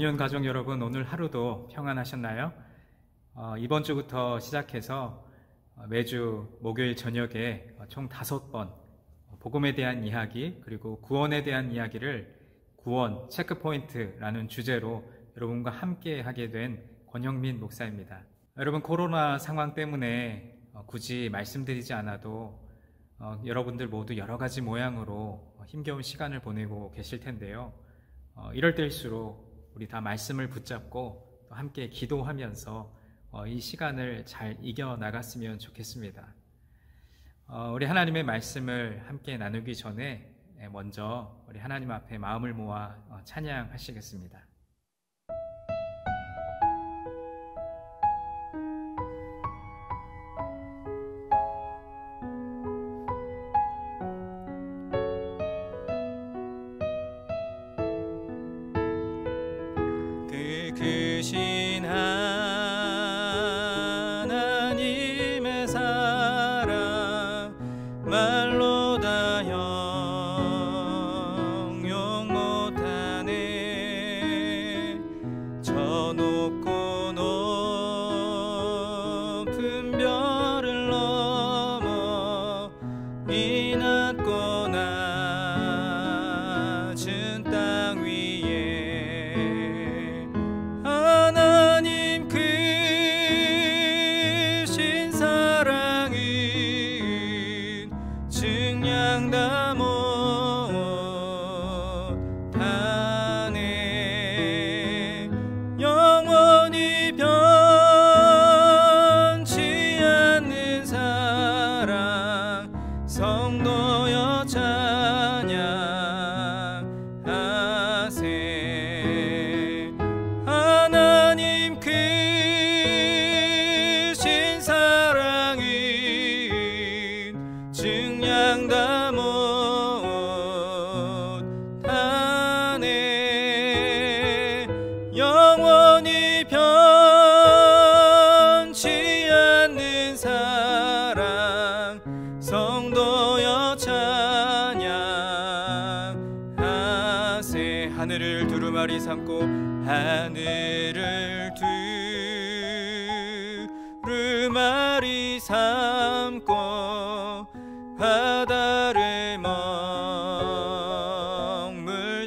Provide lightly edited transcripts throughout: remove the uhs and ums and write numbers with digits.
온유한 가족 여러분, 오늘 하루도 평안하셨나요? 이번 주부터 시작해서 매주 목요일 저녁에 총 5번 복음에 대한 이야기 그리고 구원에 대한 이야기를 구원 체크포인트라는 주제로 여러분과 함께 하게 된 권영민 목사입니다. 여러분, 코로나 상황 때문에 굳이 말씀드리지 않아도 여러분들 모두 여러 가지 모양으로 힘겨운 시간을 보내고 계실 텐데요. 이럴 때일수록 우리 다 말씀을 붙잡고 또 함께 기도하면서 이 시간을 잘 이겨나갔으면 좋겠습니다. 우리 하나님의 말씀을 함께 나누기 전에 먼저 우리 하나님 앞에 마음을 모아 찬양하시겠습니다. 크신 하나님의 사랑 말로 다 형용 못하네. 저 높고 높은 별을 넘어 이 낮고 낮은 땅 위에 하나님 크신 사랑은 증량 다 못하네. 영원히 변치 않는 사랑 성도여 찬양하세. 하나님 크신 사랑은 증량 다 못하네. 영원히 변치 않는 사랑 성도여 찬양하세. 하늘을 두루마리 삼고 하늘을 두루마리 삼고 바다를 먹물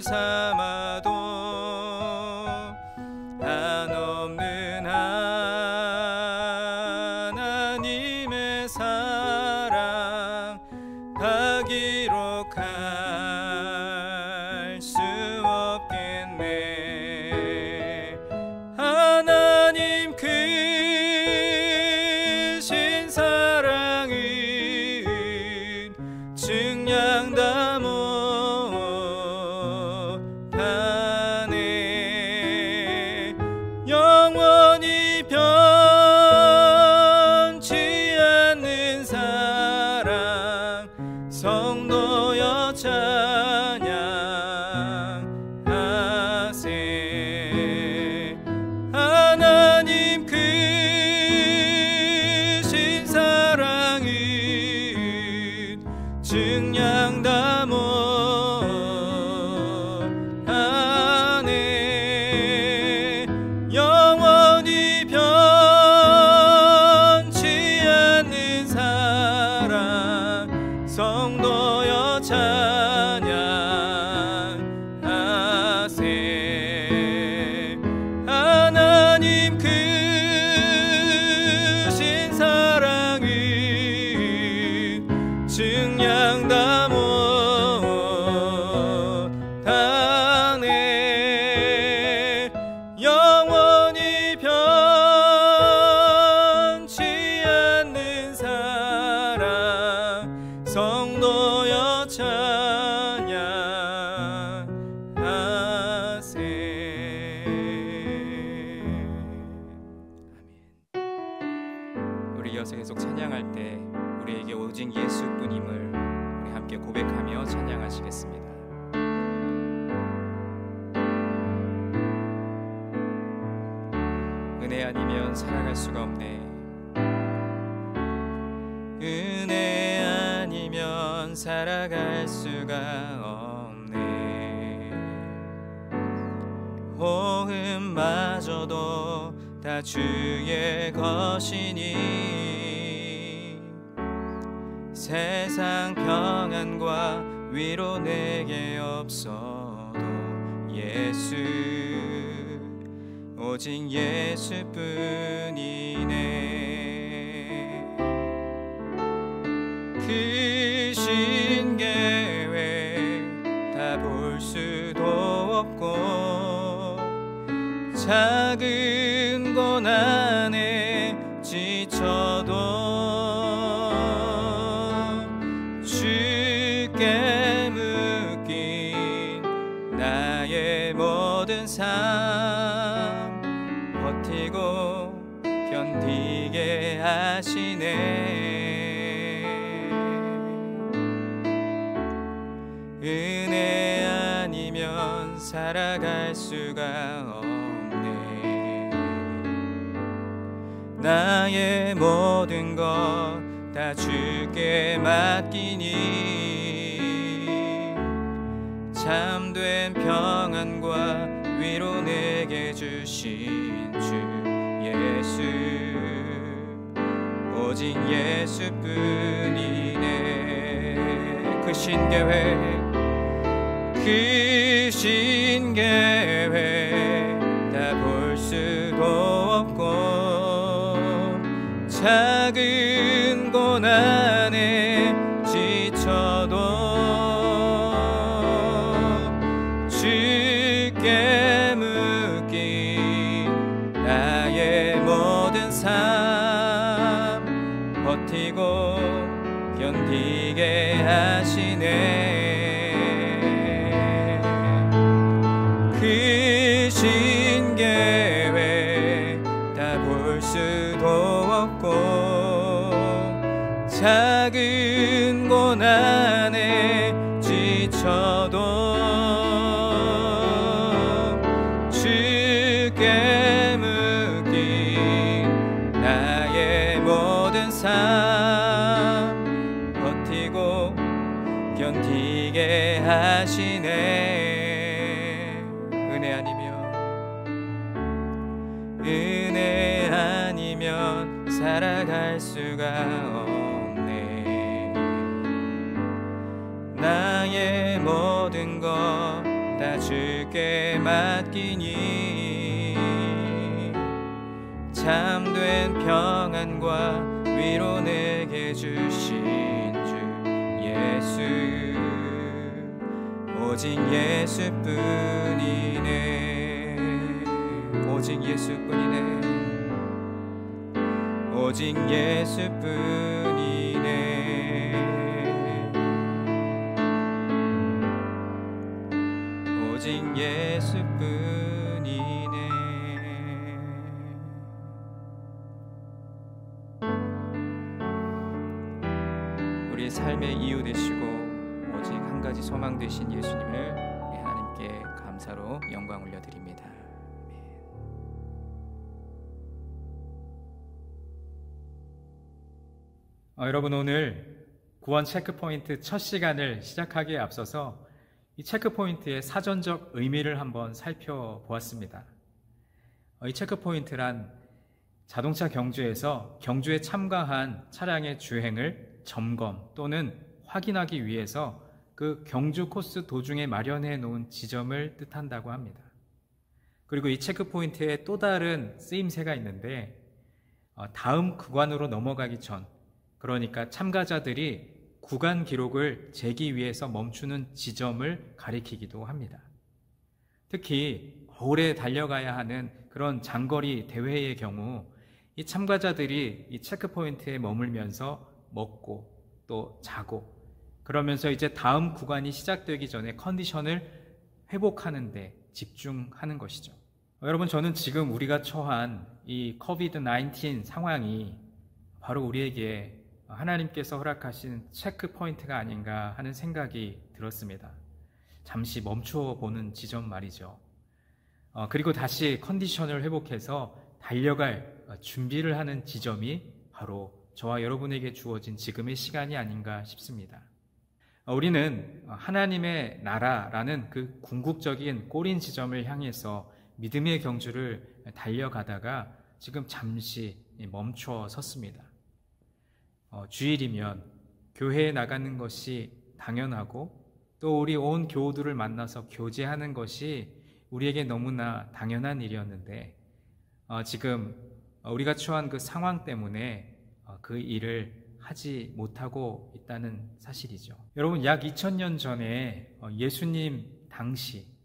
삼아도 한없는 하나님의 사랑 다 기록할 수 없겠네. 하나님 크신 사랑은 증량 다 못하네. 영원히 변치 않는 사랑 성도여 찬양하세. 하나님 크신 사랑은 증량 다 못하네. 영원히 변치 않는 사랑 성도여 찬양하세. 하나님 크신 사랑은 증량 다 못하네. 영원히 변치 않는 사랑 성도여 찬양하세. 우리 이어서 계속 찬양할 때 우리에게 오직 예수뿐임을 우리 함께 고백하며 찬양하시겠습니다. 은혜 아니면 살아갈 수가 없네. 은혜 아니면 살아갈 수가 없네. 호흡마저도 다 주의 것이니 세상 평안과 위로 내게 없어도 예수 오직 예수뿐이네. 크신 계획 다 볼 수도 없고 작은 고난에 지쳐도 주께 묶인 나의 모든 삶 버티고 견디게 하시네. 은혜 아니면 살아갈 수가 없네. 나의 모든 것 다 주께 맡기니 참된 평안과 위로 내게 주신 주 예수 오직 예수뿐이네. 크신 계획 다 볼 수도 없고 작은 고난에 지쳐도 주께 묶인 나의 모든 삶 버티고 견디게 하시네. 크신 계획 다 볼 수도 없고 작은 고난에 지쳐도 주께 묶인 나의 모든 삶 버티고 견디게 하시네. 은혜 아니면 살아갈 수가 없네. 나의 모든 것 다 주께 맡기니 참된 평안과 위로 내게 주신 주 예수 오직 예수뿐이네. 오직 예수뿐이네. 오직 예수뿐이네. 오직 예수뿐이네. 우리 삶의 이유 되시고 오직 한 가지 소망 되신 예수님을 우리 하나님께 감사로 영광 올려드립니다. 여러분, 오늘 구원 체크포인트 첫 시간을 시작하기에 앞서서 이 체크포인트의 사전적 의미를 한번 살펴보았습니다. 이 체크포인트란 자동차 경주에서 경주에 참가한 차량의 주행을 점검 또는 확인하기 위해서 그 경주 코스 도중에 마련해 놓은 지점을 뜻한다고 합니다. 그리고 이 체크포인트에 또 다른 쓰임새가 있는데 다음 구간으로 넘어가기 전, 그러니까 참가자들이 구간 기록을 재기 위해서 멈추는 지점을 가리키기도 합니다. 특히 오래 달려가야 하는 그런 장거리 대회의 경우 이 참가자들이 이 체크포인트에 머물면서 먹고 또 자고 그러면서 이제 다음 구간이 시작되기 전에 컨디션을 회복하는 데 집중하는 것이죠. 여러분, 저는 지금 우리가 처한 이 코비드-19 상황이 바로 우리에게 하나님께서 허락하신 체크포인트가 아닌가 하는 생각이 들었습니다. 잠시 멈추어 보는 지점 말이죠. 그리고 다시 컨디션을 회복해서 달려갈 준비를 하는 지점이 바로 저와 여러분에게 주어진 지금의 시간이 아닌가 싶습니다. 우리는 하나님의 나라라는 그 궁극적인 꼬린 지점을 향해서 믿음의 경주를 달려가다가 지금 잠시 멈춰 섰습니다. 주일이면 교회에 나가는 것이 당연하고 또 우리 온 교우들을 만나서 교제하는 것이 우리에게 너무나 당연한 일이었는데 지금 우리가 처한 그 상황 때문에 그 일을 하지 못하고 있다는 사실이죠. 여러분, 약 2000년 전에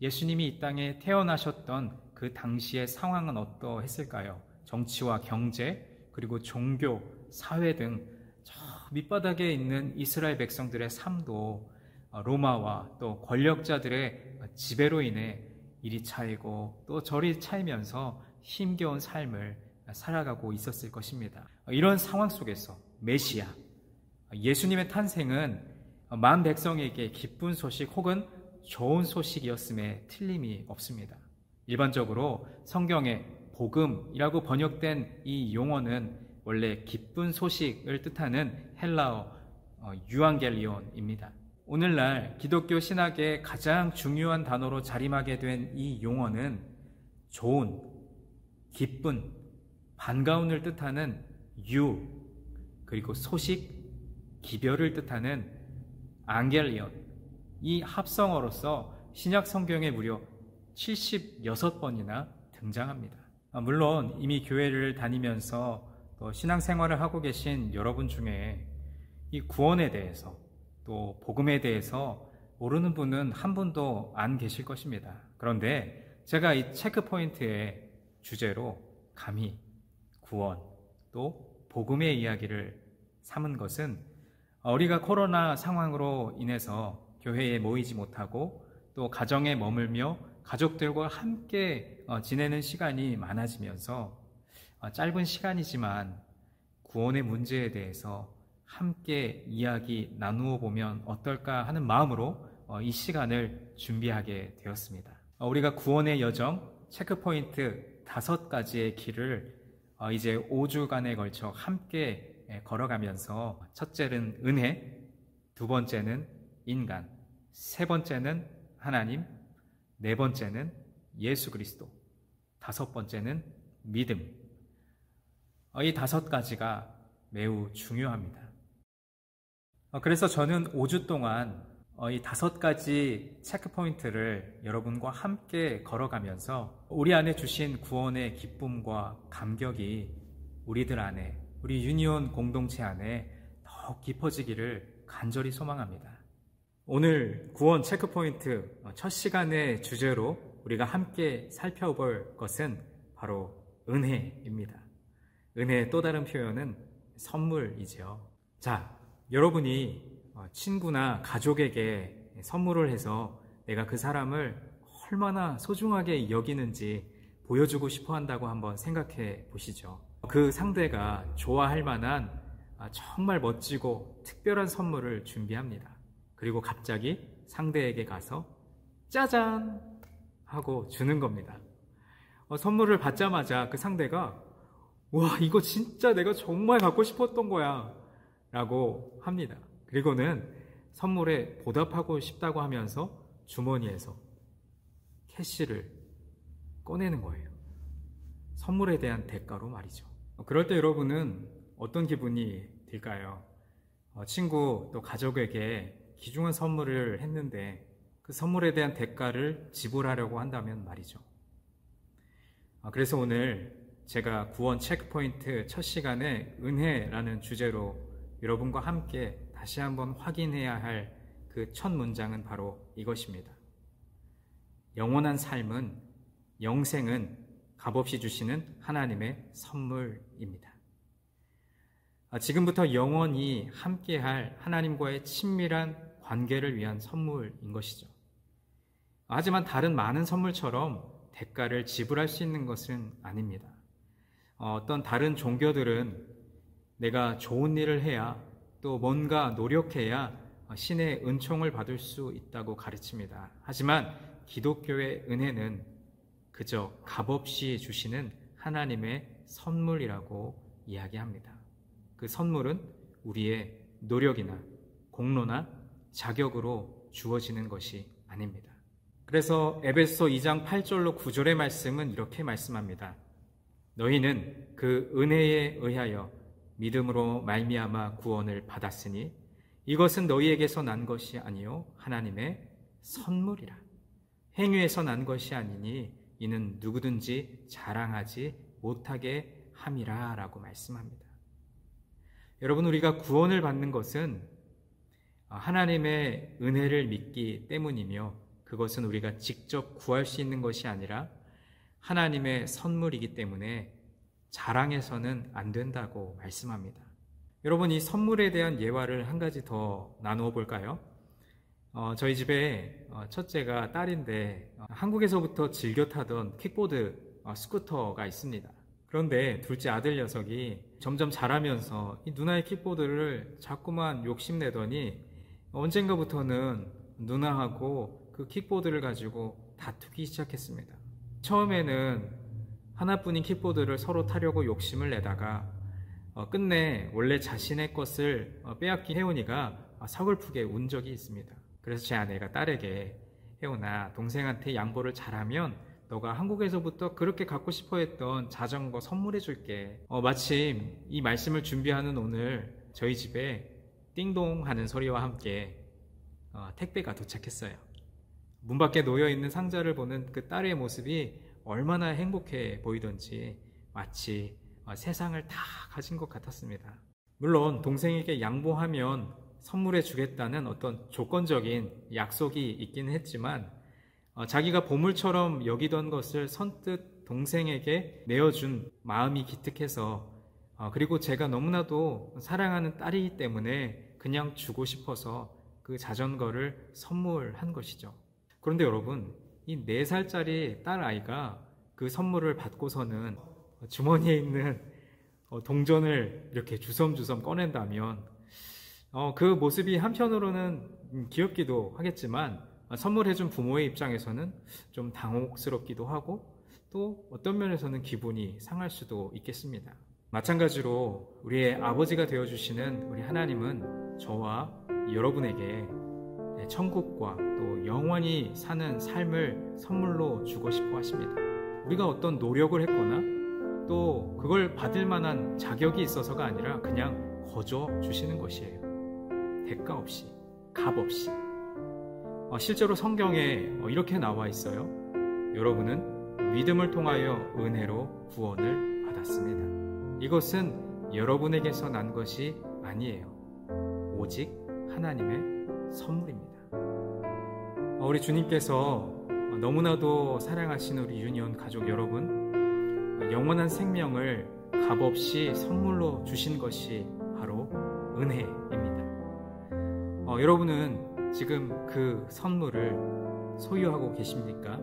예수님이 이 땅에 태어나셨던 그 당시의 상황은 어떠했을까요? 정치와 경제, 그리고 종교, 사회 등 저 밑바닥에 있는 이스라엘 백성들의 삶도 로마와 또 권력자들의 지배로 인해 이리 차이고 또 저리 차이면서 힘겨운 삶을 살아가고 있었을 것입니다. 이런 상황 속에서 메시아, 예수님의 탄생은 만 백성에게 기쁜 소식 혹은 좋은 소식이었음에 틀림이 없습니다. 일반적으로 성경에 복음이라고 번역된 이 용어는 원래 기쁜 소식을 뜻하는 헬라어 유앙겔리온입니다. 오늘날 기독교 신학의 가장 중요한 단어로 자림하게 된 이 용어는 좋은, 기쁜, 반가운을 뜻하는 유, 그리고 소식, 기별을 뜻하는 앙겔리온, 이 합성어로서 신약 성경에 무려 76번이나 등장합니다. 물론 이미 교회를 다니면서 또 신앙생활을 하고 계신 여러분 중에 이 구원에 대해서 또 복음에 대해서 모르는 분은 한 분도 안 계실 것입니다. 그런데 제가 이 체크포인트의 주제로 감히 구원 또 복음의 이야기를 삼은 것은 우리가 코로나 상황으로 인해서 교회에 모이지 못하고 또 가정에 머물며 가족들과 함께 지내는 시간이 많아지면서 짧은 시간이지만 구원의 문제에 대해서 함께 이야기 나누어 보면 어떨까 하는 마음으로 이 시간을 준비하게 되었습니다. 우리가 구원의 여정, 체크포인트 5가지의 길을 이제 5주간에 걸쳐 함께 걸어가면서 첫째는 은혜, 두 번째는 인간, 세 번째는 하나님, 네 번째는 예수 그리스도, 다섯 번째는 믿음. 이 5가지가 매우 중요합니다. 그래서 저는 5주 동안 이 5가지 체크포인트를 여러분과 함께 걸어가면서 우리 안에 주신 구원의 기쁨과 감격이 우리들 안에, 우리 유니온 공동체 안에 더욱 깊어지기를 간절히 소망합니다. 오늘 구원 체크포인트 첫 시간의 주제로 우리가 함께 살펴볼 것은 바로 은혜입니다. 은혜의 또 다른 표현은 선물이죠. 자, 여러분이 친구나 가족에게 선물을 해서 내가 그 사람을 얼마나 소중하게 여기는지 보여주고 싶어 한다고 한번 생각해 보시죠. 그 상대가 좋아할 만한 정말 멋지고 특별한 선물을 준비합니다. 그리고 갑자기 상대에게 가서 짜잔! 하고 주는 겁니다. 선물을 받자마자 그 상대가 와, 이거 진짜 내가 정말 갖고 싶었던 거야 라고 합니다. 그리고는 선물에 보답하고 싶다고 하면서 주머니에서 캐시를 꺼내는 거예요. 선물에 대한 대가로 말이죠. 그럴 때 여러분은 어떤 기분이 들까요? 친구 또 가족에게 귀중한 선물을 했는데 그 선물에 대한 대가를 지불하려고 한다면 말이죠. 그래서 오늘 제가 구원 체크포인트 첫 시간에 은혜라는 주제로 여러분과 함께 다시 한번 확인해야 할 그 첫 문장은 바로 이것입니다. 영원한 삶은, 영생은 값없이 주시는 하나님의 선물입니다. 지금부터 영원히 함께할 하나님과의 친밀한 관계를 위한 선물인 것이죠. 하지만 다른 많은 선물처럼 대가를 지불할 수 있는 것은 아닙니다. 어떤 다른 종교들은 내가 좋은 일을 해야 또 뭔가 노력해야 신의 은총을 받을 수 있다고 가르칩니다. 하지만 기독교의 은혜는 그저 값없이 주시는 하나님의 선물이라고 이야기합니다. 그 선물은 우리의 노력이나 공로나 자격으로 주어지는 것이 아닙니다. 그래서 에베소 2장 8절로 9절의 말씀은 이렇게 말씀합니다. 너희는 그 은혜에 의하여 믿음으로 말미암아 구원을 받았으니 이것은 너희에게서 난 것이 아니요 하나님의 선물이라. 행위에서 난 것이 아니니 이는 누구든지 자랑하지 못하게 함이라 라고 말씀합니다. 여러분, 우리가 구원을 받는 것은 하나님의 은혜를 믿기 때문이며 그것은 우리가 직접 구할 수 있는 것이 아니라 하나님의 선물이기 때문에 자랑해서는 안 된다고 말씀합니다. 여러분, 이 선물에 대한 예화를 한 가지 더 나누어 볼까요? 저희 집에 첫째가 딸인데 한국에서부터 즐겨 타던 킥보드 스쿠터가 있습니다. 그런데 둘째 아들 녀석이 점점 자라면서 이 누나의 킥보드를 자꾸만 욕심내더니 언젠가부터는 누나하고 그 킥보드를 가지고 다투기 시작했습니다. 처음에는 하나뿐인 킥보드를 서로 타려고 욕심을 내다가 끝내 원래 자신의 것을 빼앗긴 혜원이가 서글프게 운 적이 있습니다. 그래서 제 아내가 딸에게 혜원아, 동생한테 양보를 잘하면 너가 한국에서부터 그렇게 갖고 싶어 했던 자전거 선물해 줄게. 마침 이 말씀을 준비하는 오늘 저희 집에 띵동 하는 소리와 함께 택배가 도착했어요. 문 밖에 놓여있는 상자를 보는 그 딸의 모습이 얼마나 행복해 보이던지 마치 세상을 다 가진 것 같았습니다. 물론 동생에게 양보하면 선물해 주겠다는 어떤 조건적인 약속이 있긴 했지만 자기가 보물처럼 여기던 것을 선뜻 동생에게 내어준 마음이 기특해서 그리고 제가 너무나도 사랑하는 딸이기 때문에 그냥 주고 싶어서 그 자전거를 선물한 것이죠. 그런데 여러분, 이 4살짜리 딸 아이가 그 선물을 받고서는 주머니에 있는 동전을 이렇게 주섬주섬 꺼낸다면 그 모습이 한편으로는 귀엽기도 하겠지만 선물해준 부모의 입장에서는 좀 당혹스럽기도 하고 또 어떤 면에서는 기분이 상할 수도 있겠습니다. 마찬가지로 우리의 아버지가 되어주시는 우리 하나님은 저와 여러분에게 천국과 또 영원히 사는 삶을 선물로 주고 싶어 하십니다. 우리가 어떤 노력을 했거나 또 그걸 받을 만한 자격이 있어서가 아니라 그냥 거저 주시는 것이에요. 대가 없이, 값 없이. 실제로 성경에 이렇게 나와 있어요. 여러분은 믿음을 통하여 은혜로 구원을 받았습니다. 이것은 여러분에게서 난 것이 아니에요. 오직 하나님의 선물입니다. 우리 주님께서 너무나도 사랑하시는 우리 유니온 가족 여러분, 영원한 생명을 값없이 선물로 주신 것이 바로 은혜입니다. 여러분은 지금 그 선물을 소유하고 계십니까?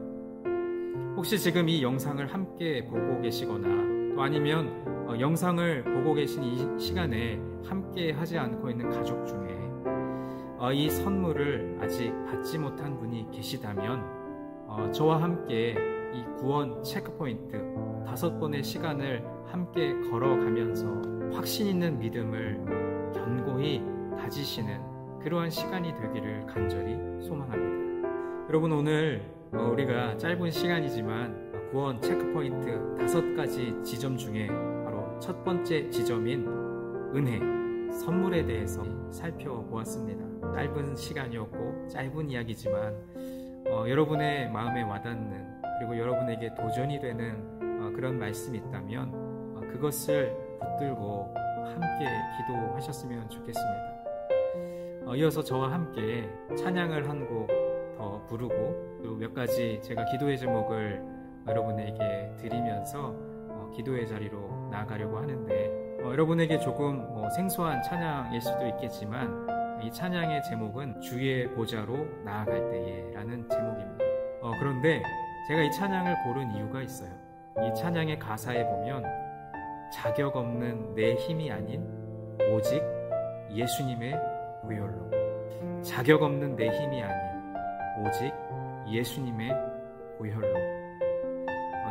혹시 지금 이 영상을 함께 보고 계시거나 또 아니면 영상을 보고 계신 이 시간에 함께 하지 않고 있는 가족 중에 이 선물을 아직 받지 못한 분이 계시다면 저와 함께 이 구원 체크포인트 5번의 시간을 함께 걸어가면서 확신 있는 믿음을 견고히 가지시는 그러한 시간이 되기를 간절히 소망합니다. 여러분, 오늘 우리가 짧은 시간이지만 구원 체크포인트 5가지 지점 중에 바로 첫 번째 지점인 은혜, 선물에 대해서 살펴보았습니다. 짧은 시간이었고 짧은 이야기지만 여러분의 마음에 와닿는 그리고 여러분에게 도전이 되는 그런 말씀이 있다면 그것을 붙들고 함께 기도하셨으면 좋겠습니다. 이어서 저와 함께 찬양을 한 곡 더 부르고 또 몇 가지 제가 기도의 제목을 여러분에게 드리면서 기도의 자리로 나아가려고 하는데 여러분에게 조금 생소한 찬양일 수도 있겠지만 이 찬양의 제목은 주의 보좌로 나아갈 때에 라는 제목입니다. 그런데 제가 이 찬양을 고른 이유가 있어요. 이 찬양의 가사에 보면 자격 없는 내 힘이 아닌 오직 예수님의 보혈로, 자격 없는 내 힘이 아닌 오직 예수님의 보혈로.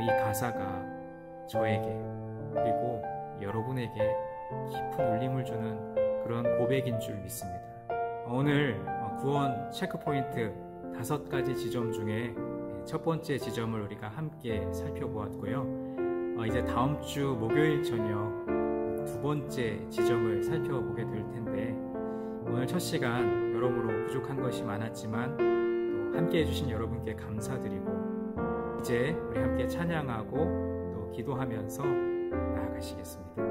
이 가사가 저에게 그리고 여러분에게 깊은 울림을 주는 그런 고백인 줄 믿습니다. 오늘 구원 체크포인트 5가지 지점 중에 첫 번째 지점을 우리가 함께 살펴보았고요. 이제 다음 주 목요일 저녁 두 번째 지점을 살펴보게 될 텐데, 오늘 첫 시간 여러모로 부족한 것이 많았지만 또 함께 해주신 여러분께 감사드리고, 이제 우리 함께 찬양하고 또 기도하면서 나아가시겠습니다.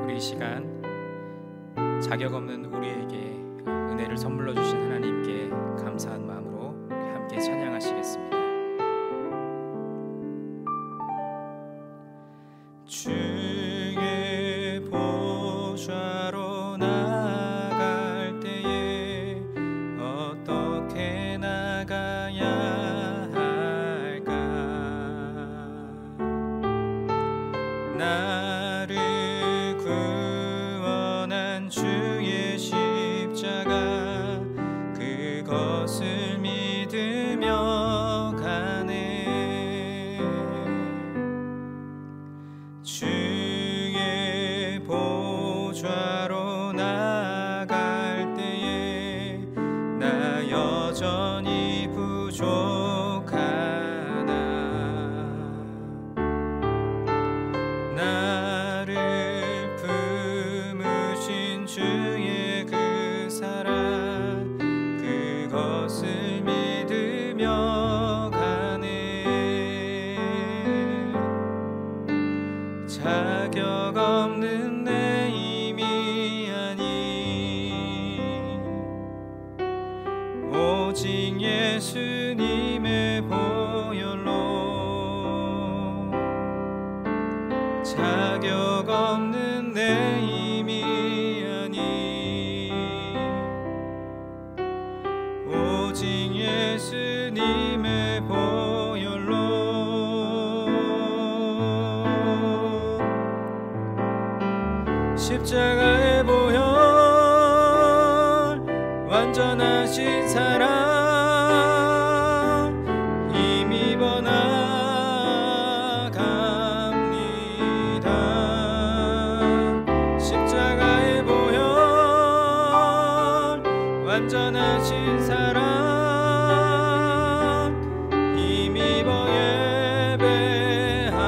우리 이 시간 자격 없는 우리에게 은혜를 선물로 주신 하나님께 감사한 마음으로 우리 함께 찬양하시겠습니다. 주의 보좌로 나갈 때에 어떻게 나가야 할까? 나를 구원한 주의 십자가, 그것을 믿으며 가네. 주의 보좌로 나갈 때에 나 여전히 부족하나. 나를 품으신 주의 그 사랑, 그것을 믿으며 가네. 자격 없는 내 힘이 아니, 오직 예수님의 보혈로. 자격 없는 내 힘이 아니, 오직 예수님의 보혈로. 십자가의 보혈, 완전하신 사랑, 힘입어 나갑니다. 십자가의 보혈, 완전하신 사랑, 힘입어 예배합니다.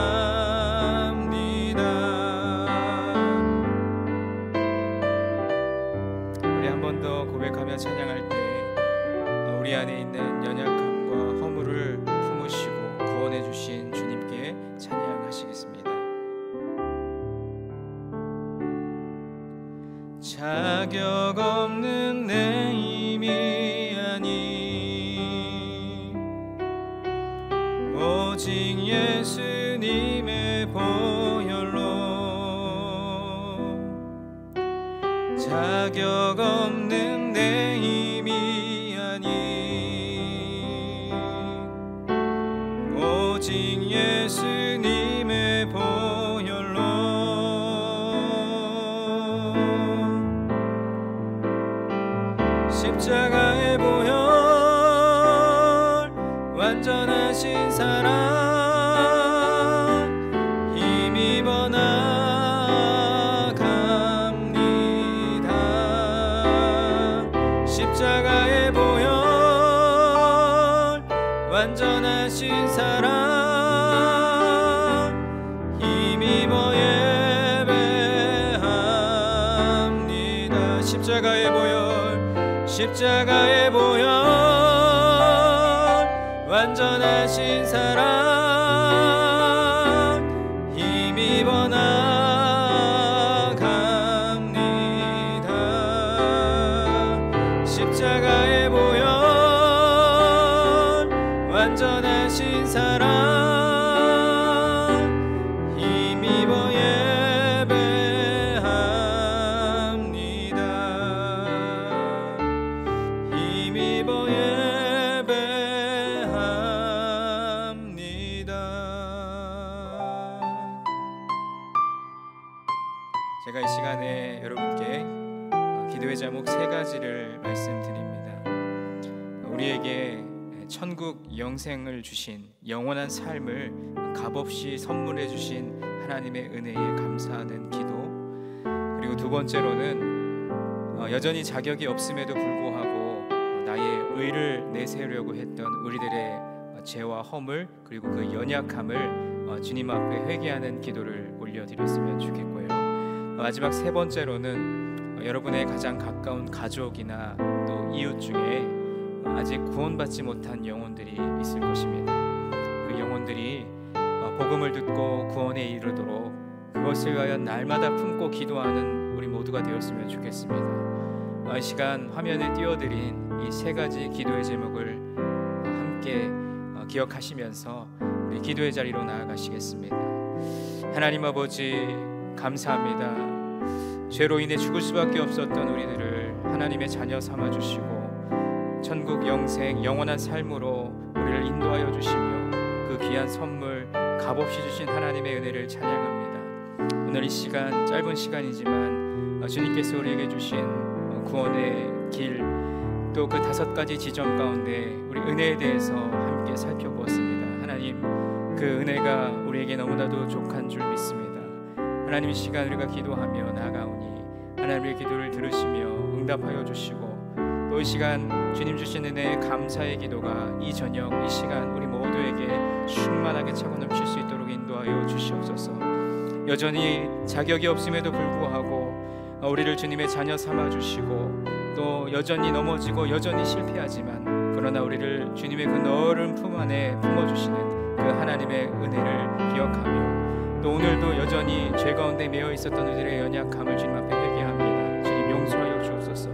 우리 한 번 더 고백하며 찬양할 때 우리 안에 있는 연약함과 허물을 품으시고 구원해 주신 주님께 찬양하시겠습니다. 자격 없는 내 힘이 아니, 오직 예수님의 보혈로. 자격 없는 내 힘이 아니, 오직 예수님의 보혈로. 십자가의 보혈, 완전하신 사랑, 힘입어 나갑니다. 십자가의 보혈, 완전하신 사랑, 힘입어 예배합니다. 십자가의 보혈, 십자가의 보혈, 완전하신 사랑, 힘입어 나갑니다. 십자가의 보혈, 완전하신 사랑, 힘입어 예배합니다. 힘입어 예배합니다. 제가 이 시간에 여러분께 기도의 제목 3가지를 말씀드립니다. 우리에게 천국 영생을 주신, 영원한 삶을 값없이 선물해 주신 하나님의 은혜에 감사하는 기도. 그리고 두 번째로는 여전히 자격이 없음에도 불구하고 나의 의를 내세우려고 했던 우리들의 죄와 허물 그리고 그 연약함을 주님 앞에 회개하는 기도를 올려드렸으면 좋겠고요. 마지막 세 번째로는 여러분의 가장 가까운 가족이나 또 이웃 중에 아직 구원받지 못한 영혼들이 있을 것입니다. 그 영혼들이 복음을 듣고 구원에 이르도록 그것을 위하여 날마다 품고 기도하는 우리 모두가 되었으면 좋겠습니다. 이 시간 화면에 띄워드린 이 세 가지 기도의 제목을 함께 기억하시면서 우리 기도의 자리로 나아가시겠습니다. 하나님 아버지 감사합니다. 죄로 인해 죽을 수밖에 없었던 우리들을 하나님의 자녀 삼아주시고 천국 영생 영원한 삶으로 우리를 인도하여 주시며 그 귀한 선물 값없이 주신 하나님의 은혜를 찬양합니다. 오늘 이 시간 짧은 시간이지만 주님께서 우리에게 주신 구원의 길 또 그 5가지 지점 가운데 우리 은혜에 대해서 함께 살펴보았습니다. 하나님 그 은혜가 우리에게 너무나도 족한 줄 믿습니다. 하나님 이 시간 우리가 기도하며 나아가오니 하나님의 기도를 들으시며 응답하여 주시고 또 이 시간 주님 주신 은혜에 감사의 기도가 이 저녁 이 시간 우리 모두에게 충만하게 차고 넘칠 수 있도록 인도하여 주시옵소서. 여전히 자격이 없음에도 불구하고 우리를 주님의 자녀 삼아 주시고 또 여전히 넘어지고 여전히 실패하지만 그러나 우리를 주님의 그 넓은 품 안에 품어주시는 그 하나님의 은혜를 기억하며 또 오늘도 여전히 죄 가운데 매여 있었던 우리들의 연약함을 주님 앞에 회개합니다. 주님 용서하여 주옵소서.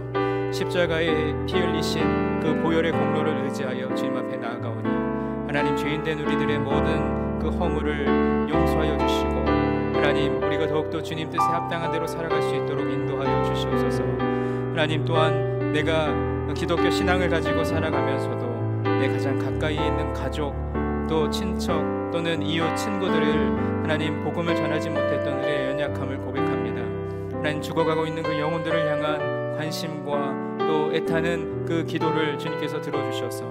십자가에 피 흘리신 그 보혈의 공로를 의지하여 주님 앞에 나아가오니 하나님 죄인된 우리들의 모든 그 허물을 용서하여 주시고 하나님 우리가 더욱더 주님 뜻에 합당한 대로 살아갈 수 있도록 인도하여 주시옵소서. 하나님 또한 내가 기독교 신앙을 가지고 살아가면서도 내 가장 가까이에 있는 가족 또 친척 또는 이웃 친구들을 하나님 복음을 전하지 못했던 우리의 연약함을 고백합니다. 하나님 죽어가고 있는 그 영혼들을 향한 관심과 또 애타는 그 기도를 주님께서 들어주셔서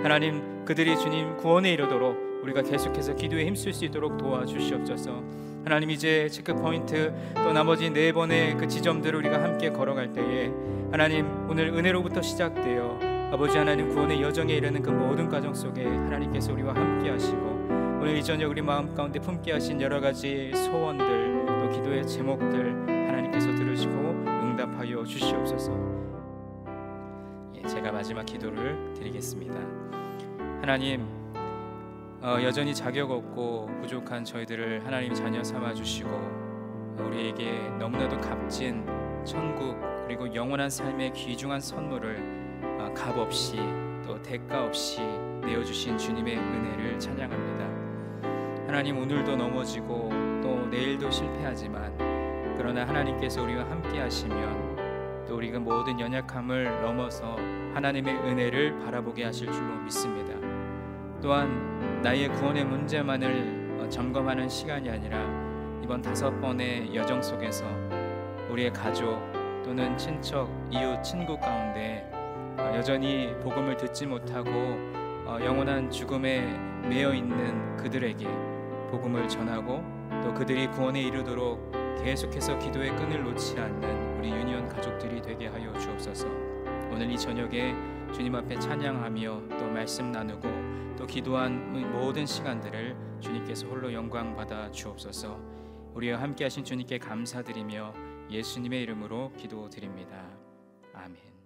하나님 그들이 주님 구원에 이르도록 우리가 계속해서 기도에 힘쓸 수 있도록 도와주시옵소서. 하나님 이제 체크포인트 또 나머지 4번의 그 지점들을 우리가 함께 걸어갈 때에 하나님 오늘 은혜로부터 시작되어 아버지 하나님 구원의 여정에 이르는 그 모든 과정 속에 하나님께서 우리와 함께 하시고 오늘 이 저녁 우리 마음 가운데 품게 하신 여러 가지 소원들 또 기도의 제목들 하나님께서 들으시고 응답하여 주시옵소서. 제가 마지막 기도를 드리겠습니다. 하나님 여전히 자격 없고 부족한 저희들을 하나님 자녀 삼아 주시고 우리에게 너무나도 값진 천국 그리고 영원한 삶의 귀중한 선물을 값 없이 또 대가 없이 내어주신 주님의 은혜를 찬양합니다. 하나님 오늘도 넘어지고 또 내일도 실패하지만 그러나 하나님께서 우리와 함께 하시면 또 우리가 모든 연약함을 넘어서 하나님의 은혜를 바라보게 하실 줄로 믿습니다. 또한 나의 구원의 문제만을 점검하는 시간이 아니라 이번 5번의 여정 속에서 우리의 가족 또는 친척, 이웃, 친구 가운데 여전히 복음을 듣지 못하고 영원한 죽음에 매여 있는 그들에게 복음을 전하고 또 그들이 구원에 이르도록 계속해서 기도의 끈을 놓지 않는 우리 유니온 가족들이 되게 하여 주옵소서. 오늘 이 저녁에 주님 앞에 찬양하며 또 말씀 나누고 또 기도한 모든 시간들을 주님께서 홀로 영광 받아 주옵소서. 우리와 함께 하신 주님께 감사드리며 예수님의 이름으로 기도드립니다. 아멘.